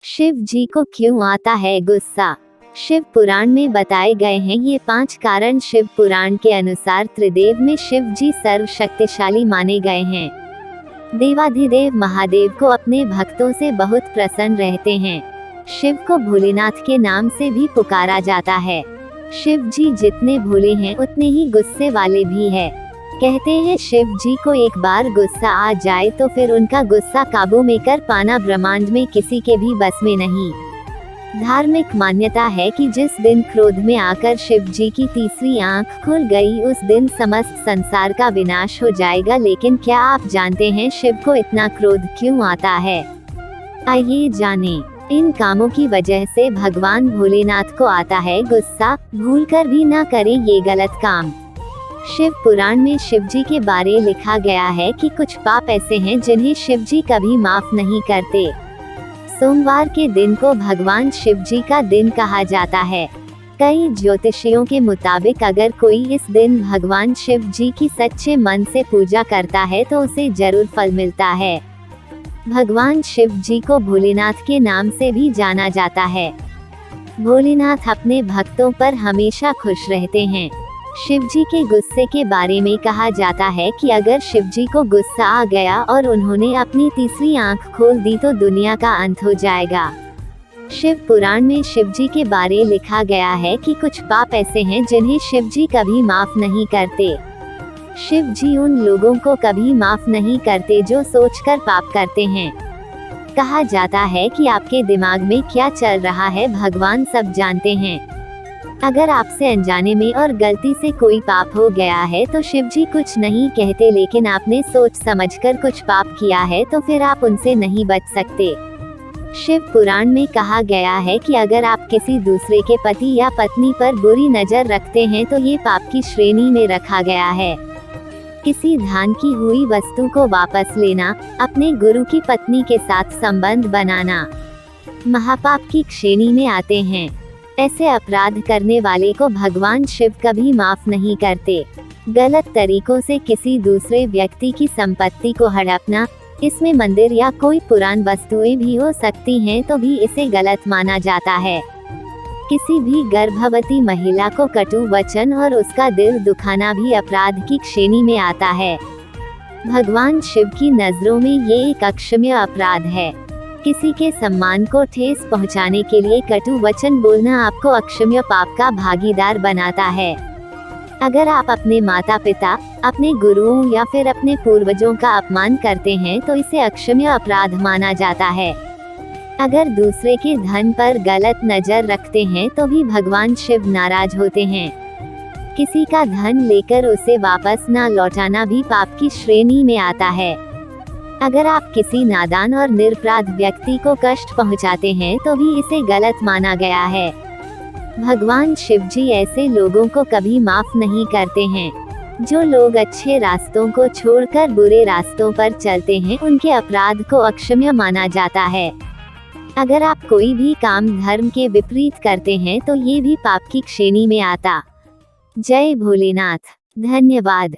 शिव जी को क्यों आता है गुस्सा? शिव पुराण में बताए गए हैं ये 5 कारण। शिव पुराण के अनुसार त्रिदेव में शिव जी सर्वशक्तिशाली माने गए हैं। देवाधिदेव महादेव को अपने भक्तों से बहुत प्रसन्न रहते हैं। शिव को भोलेनाथ के नाम से भी पुकारा जाता है। शिव जी जितने भोले हैं उतने ही गुस्से वाले भी हैं। कहते हैं शिव जी को एक बार गुस्सा आ जाए तो फिर उनका गुस्सा काबू में कर पाना ब्रह्मांड में किसी के भी बस में नहीं। धार्मिक मान्यता है कि जिस दिन क्रोध में आकर शिव जी की तीसरी आंख खुल गई उस दिन समस्त संसार का विनाश हो जाएगा। लेकिन क्या आप जानते हैं शिव को इतना क्रोध क्यों आता है? आइए जानें। इन कामों की वजह से भगवान भोलेनाथ को आता है गुस्सा। भूलकर भी ना करें ये गलत काम। शिव पुराण में शिव जी के बारे लिखा गया है कि कुछ पाप ऐसे हैं जिन्हें शिव जी कभी माफ नहीं करते। सोमवार के दिन को भगवान शिव जी का दिन कहा जाता है। कई ज्योतिषियों के मुताबिक अगर कोई इस दिन भगवान शिव जी की सच्चे मन से पूजा करता है तो उसे जरूर फल मिलता है। भगवान शिव जी को भोलेनाथ के नाम से भी जाना जाता है। भोलेनाथ अपने भक्तों पर हमेशा खुश रहते हैं। शिव जी के गुस्से के बारे में कहा जाता है कि अगर शिव जी को गुस्सा आ गया और उन्होंने अपनी तीसरी आंख खोल दी तो दुनिया का अंत हो जाएगा। शिव पुराण में शिव जी के बारे लिखा गया है कि कुछ पाप ऐसे हैं जिन्हें शिव जी कभी माफ नहीं करते। शिव जी उन लोगों को कभी माफ नहीं करते जो सोचकर पाप करते हैं। कहा जाता है कि आपके दिमाग में क्या चल रहा है भगवान सब जानते हैं। अगर आपसे अनजाने में और गलती से कोई पाप हो गया है तो शिव जी कुछ नहीं कहते, लेकिन आपने सोच समझकर कुछ पाप किया है तो फिर आप उनसे नहीं बच सकते। शिव पुराण में कहा गया है कि अगर आप किसी दूसरे के पति या पत्नी पर बुरी नजर रखते हैं तो ये पाप की श्रेणी में रखा गया है। किसी दान की हुई वस्तु को वापस लेना, अपने गुरु की पत्नी के साथ संबंध बनाना महापाप की श्रेणी में आते हैं। ऐसे अपराध करने वाले को भगवान शिव कभी माफ नहीं करते। गलत तरीकों से किसी दूसरे व्यक्ति की संपत्ति को हड़पना, इसमें मंदिर या कोई पुरानी वस्तुएं भी हो सकती हैं, तो भी इसे गलत माना जाता है। किसी भी गर्भवती महिला को कटु वचन और उसका दिल दुखाना भी अपराध की श्रेणी में आता है। भगवान शिव की नजरों में ये एक अक्षम्य अपराध है। किसी के सम्मान को ठेस पहुंचाने के लिए कटु वचन बोलना आपको अक्षम्य पाप का भागीदार बनाता है। अगर आप अपने माता पिता, अपने गुरुओं या फिर अपने पूर्वजों का अपमान करते हैं तो इसे अक्षम्य अपराध माना जाता है। अगर दूसरे के धन पर गलत नजर रखते हैं तो भी भगवान शिव नाराज होते हैं। किसी का धन लेकर उसे वापस न लौटाना भी पाप की श्रेणी में आता है। अगर आप किसी नादान और निरपराध व्यक्ति को कष्ट पहुंचाते हैं तो भी इसे गलत माना गया है। भगवान शिव जी ऐसे लोगों को कभी माफ नहीं करते हैं। जो लोग अच्छे रास्तों को छोड़कर बुरे रास्तों पर चलते हैं उनके अपराध को अक्षम्य माना जाता है। अगर आप कोई भी काम धर्म के विपरीत करते हैं तो ये भी पाप की श्रेणी में आता। जय भोलेनाथ। धन्यवाद।